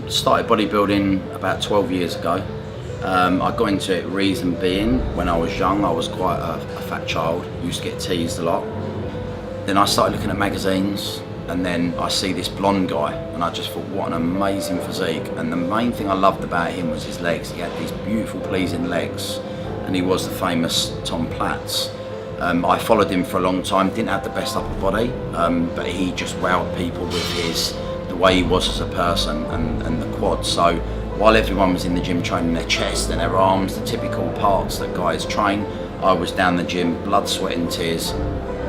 started bodybuilding about 12 years ago. I got into it reason being, when I was young, I was quite a fat child, used to get teased a lot. Then I started looking at magazines, and then I see this blonde guy, and I just thought, what an amazing physique. And the main thing I loved about him was his legs. He had these beautiful, pleasing legs, and he was the famous Tom Platz. I followed him for a long time, didn't have the best upper body, but he just wowed people with the way he was as a person and the quad. So while everyone was in the gym training their chest and their arms, the typical parts that guys train, I was down the gym, blood, sweat and tears,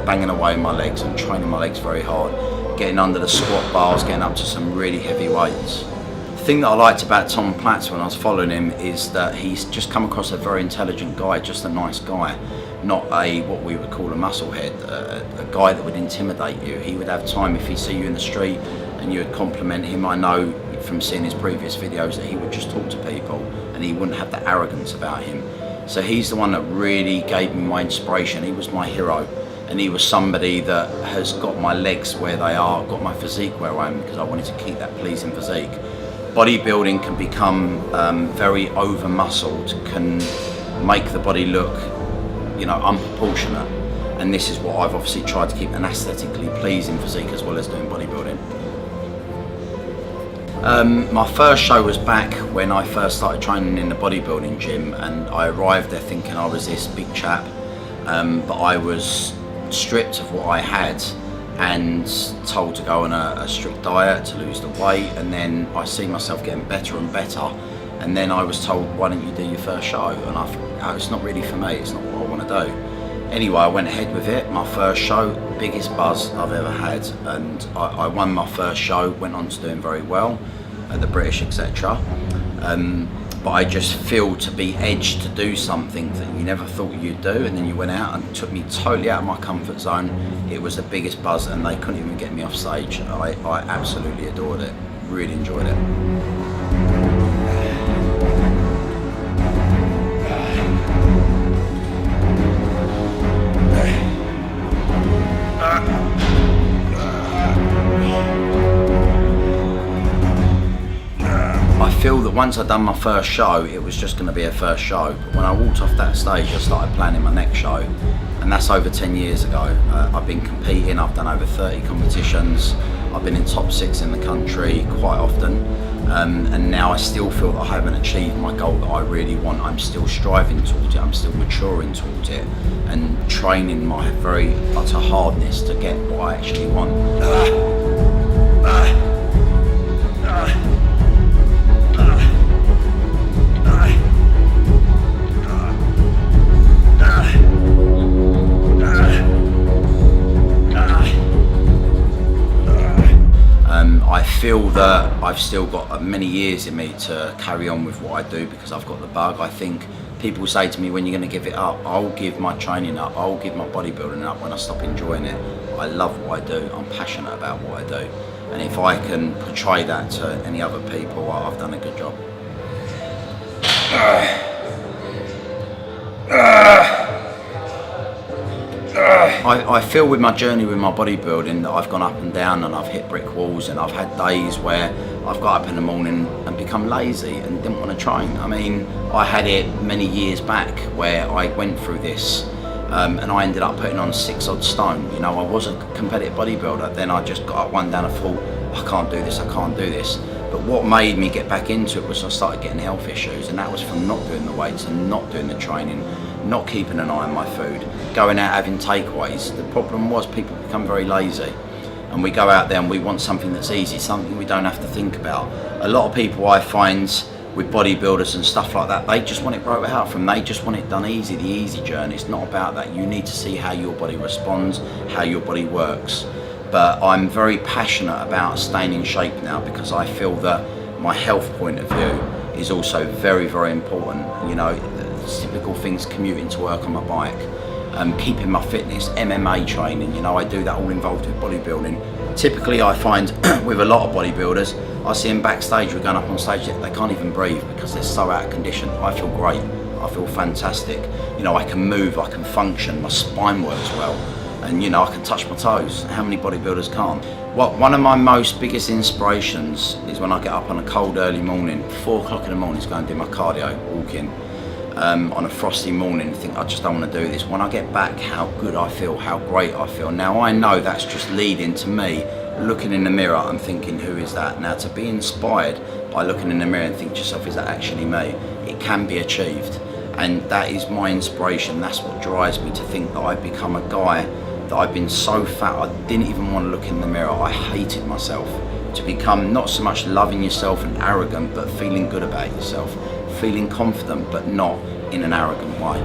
banging away my legs and training my legs very hard, getting under the squat bars, getting up to some really heavy weights. The thing that I liked about Tom Platz when I was following him is that he's just come across a very intelligent guy, just a nice guy, not what we would call a musclehead, a guy that would intimidate you. He would have time if he see you in the street and you would compliment him. I know from seeing his previous videos that he would just talk to people and he wouldn't have the arrogance about him. So he's the one that really gave me my inspiration. He was my hero, and he was somebody that has got my legs where they are, got my physique where I am, because I wanted to keep that pleasing physique. Bodybuilding can become very over muscled, can make the body look, you know, unproportionate, and this is what I've obviously tried to keep, an aesthetically pleasing physique as well as doing bodybuilding. My first show was back when I first started training in the bodybuilding gym, and I arrived there thinking I was this big chap, but I was stripped of what I had and told to go on a strict diet to lose the weight, and then I see myself getting better and better, and then I was told, why don't you do your first show? And I thought, oh, it's not really for me, it's not what I want to do. Anyway, I went ahead with it. My first show, biggest buzz I've ever had, and I won my first show, went on to doing very well at the British, etc. But I just feel to be edged to do something that you never thought you'd do, and then you went out and it took me totally out of my comfort zone. It was the biggest buzz, and they couldn't even get me off stage. I absolutely adored it, really enjoyed it. I feel that once I'd done my first show, it was just going to be a first show. But when I walked off that stage, I started planning my next show, and that's over 10 years ago. I've been competing, I've done over 30 competitions, I've been in top 6 in the country quite often, and now I still feel that I haven't achieved my goal that I really want. I'm still striving towards it, I'm still maturing towards it, and training my very utter hardness to get what I actually want. I feel that I've still got many years in me to carry on with what I do, because I've got the bug. I think people say to me, when you're going to give it up? I'll give my training up, I'll give my bodybuilding up when I stop enjoying it. I love what I do, I'm passionate about what I do, and if I can portray that to any other people, I've done a good job. I feel with my journey with my bodybuilding that I've gone up and down, and I've hit brick walls, and I've had days where I've got up in the morning and become lazy and didn't want to train. I mean, I had it many years back where I went through this, and I ended up putting on 6 odd stone. You know, I was a competitive bodybuilder, then I just got up one day and I thought, I can't do this, I can't do this. But what made me get back into it was I started getting health issues, and that was from not doing the weights and not doing the training, not keeping an eye on my food, going out having takeaways. The problem was people become very lazy, and we go out there and we want something that's easy, something we don't have to think about. A lot of people I find with bodybuilders and stuff like that, they just want it wrote out from, they just want it done easy, the easy journey. It's not about that. You need to see how your body responds, how your body works. But I'm very passionate about staying in shape now, because I feel that my health point of view is also very, very important. You know, the typical things, commuting to work on my bike, keeping my fitness, MMA training, you know, I do that all involved with bodybuilding. Typically I find with a lot of bodybuilders, I see them backstage, we're going up on stage, they can't even breathe because they're so out of condition. I feel great, I feel fantastic. You know, I can move, I can function, my spine works well. And you know, I can touch my toes. How many bodybuilders can't? One of my most biggest inspirations is when I get up on a cold early morning, 4 o'clock in the morning, to go and do my cardio, walking. On a frosty morning, think I just don't want to do this. When I get back, how good I feel, how great I feel. Now I know that's just leading to me looking in the mirror and thinking, who is that? Now to be inspired by looking in the mirror and think to yourself, is that actually me? It can be achieved. And that is my inspiration. That's what drives me to think that I've become a guy that I've been so fat I didn't even want to look in the mirror. I hated myself. To become not so much loving yourself and arrogant, but feeling good about yourself, feeling confident, but not in an arrogant way.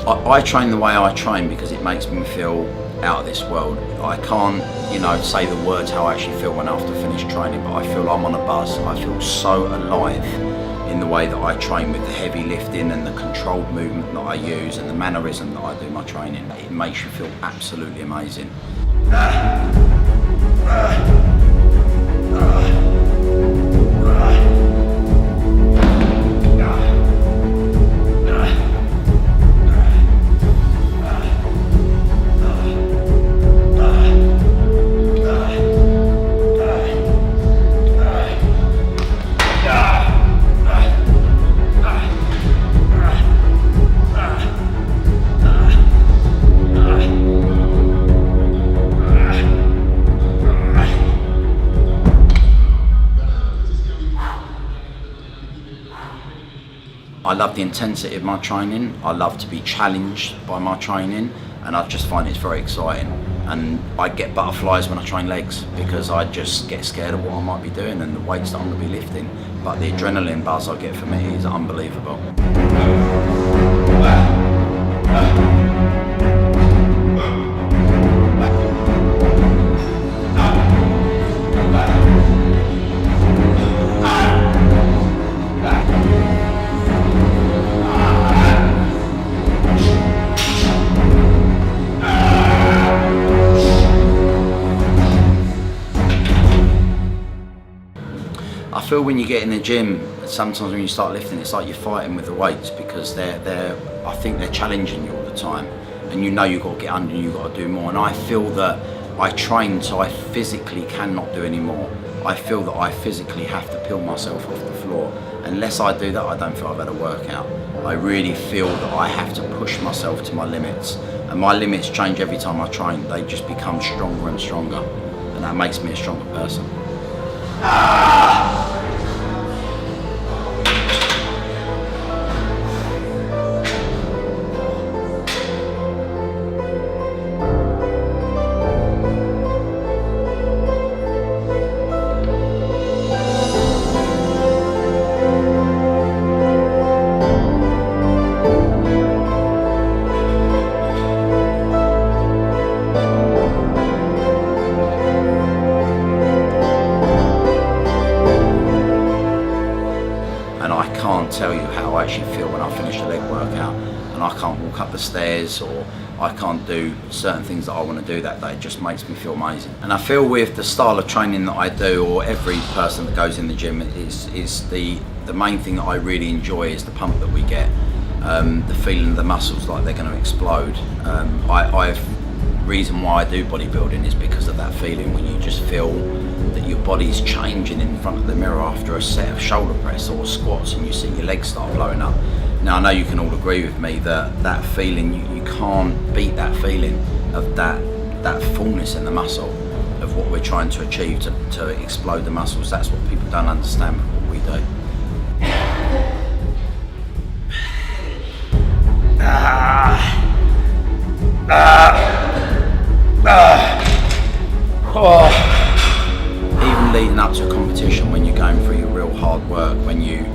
I train the way I train because it makes me feel out of this world. I can't, say the words how I actually feel when after finish training, but I feel I'm on a buzz. I feel so alive in the way that I train, with the heavy lifting and the controlled movement that I use and the mannerism that I do my training. It makes you feel absolutely amazing. I love the intensity of my training. I love to be challenged by my training, and I just find it's very exciting. And I get butterflies when I train legs because I just get scared of what I might be doing and the weights that I'm going to be lifting. But the adrenaline buzz I get from it is unbelievable. I feel when you get in the gym, sometimes when you start lifting, it's like you're fighting with the weights because I think they're challenging you all the time, and you've got to get under and you've got to do more. And I feel that I train so I physically cannot do any more. I feel that I physically have to peel myself off the floor. Unless I do that, I don't feel I've had a workout. I really feel that I have to push myself to my limits, and my limits change every time I train. They just become stronger and stronger, and that makes me a stronger person. Tell you how I actually feel when I finish a leg workout and I can't walk up the stairs, or I can't do certain things that I want to do that day. It just makes me feel amazing. And I feel with the style of training that I do, or every person that goes in the gym, is the main thing that I really enjoy is the pump that we get, the feeling of the muscles like they're going to explode. Reason why I do bodybuilding is because of that feeling when you just feel that your body's changing in front of the mirror after a set of shoulder press or squats, and you see your legs start blowing up. Now I know you can all agree with me that that feeling, you can't beat that feeling of that fullness in the muscle of what we're trying to achieve to explode the muscles. That's what people don't understand with what we do. Even leading up to a competition, when you're going through your real hard work, when you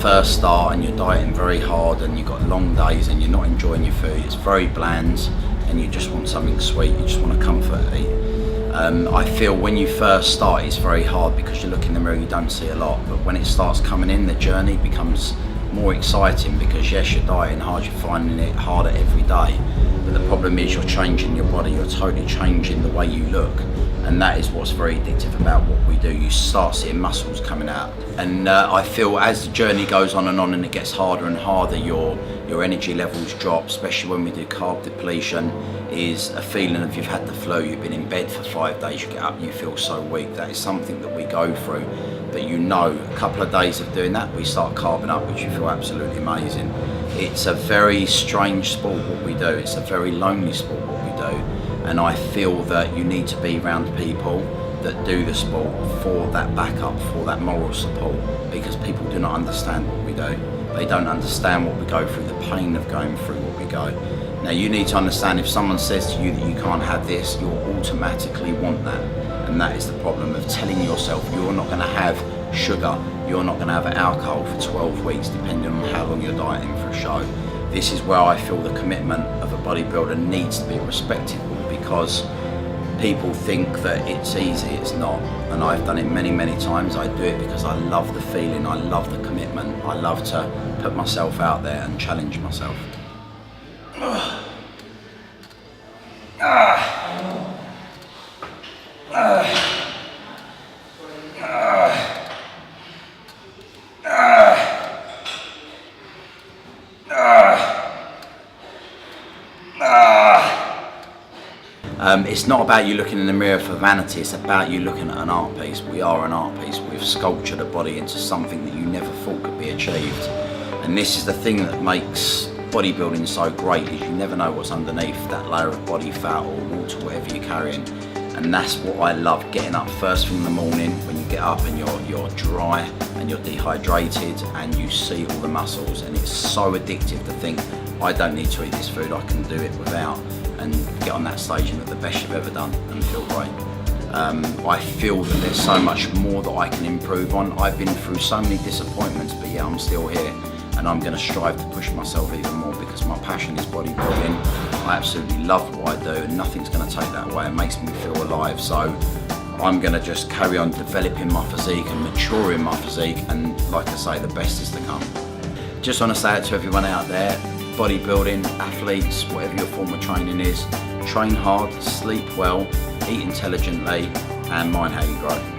first start and you're dieting very hard and you've got long days and you're not enjoying your food, it's very bland and you just want something sweet, you just want a comfort eat. I feel when you first start it's very hard because you look in the mirror, you don't see a lot, but when it starts coming in, the journey becomes more exciting because yes, you're dieting hard, you're finding it harder every day, but the problem is you're changing your body, you're totally changing the way you look, And that is what's very addictive about what we do. You start seeing muscles coming out. And I feel as the journey goes on and it gets harder and harder, your energy levels drop, especially when we do carb depletion, is a feeling of you've had the flu, you've been in bed for 5 days, you get up, you feel so weak. That is something that we go through. But you know, a couple of days of doing that, we start carbing up, which you feel absolutely amazing. It's a very strange sport what we do. It's a very lonely sport what we do. And I feel that you need to be around people that do the sport for that backup, for that moral support, because people do not understand what we do. They don't understand what we go through, the pain of going through what we go. Now you need to understand, if someone says to you that you can't have this, you'll automatically want that. And that is the problem of telling yourself you're not going to have sugar, you're not going to have alcohol for 12 weeks, depending on how long you're dieting for a show. This is where I feel the commitment of a bodybuilder needs to be respected, because people think that it's easy. It's not. And I've done it many, many times. I do it because I love the feeling, I love the commitment, I love to put myself out there and challenge myself. It's not about you looking in the mirror for vanity, it's about you looking at an art piece. We are an art piece. We've sculptured a body into something that you never thought could be achieved. And this is the thing that makes bodybuilding so great, is you never know what's underneath that layer of body fat or water, whatever you're carrying. And that's what I love, getting up first thing in the morning, when you get up and you're dry and you're dehydrated and you see all the muscles, and it's so addictive to think, I don't need to eat this food, I can do it without, and get on that stage and look the best you've ever done and feel great. I feel that there's so much more that I can improve on. I've been through so many disappointments, but yeah, I'm still here, and I'm going to strive to push myself even more, because my passion is bodybuilding. I absolutely love what I do, and nothing's going to take that away. It makes me feel alive, so I'm going to just carry on developing my physique and maturing my physique, and like I say, the best is to come. Just want to say it to everyone out there, bodybuilding, athletes, whatever your form of training is, train hard, sleep well, eat intelligently, and mind how you grow.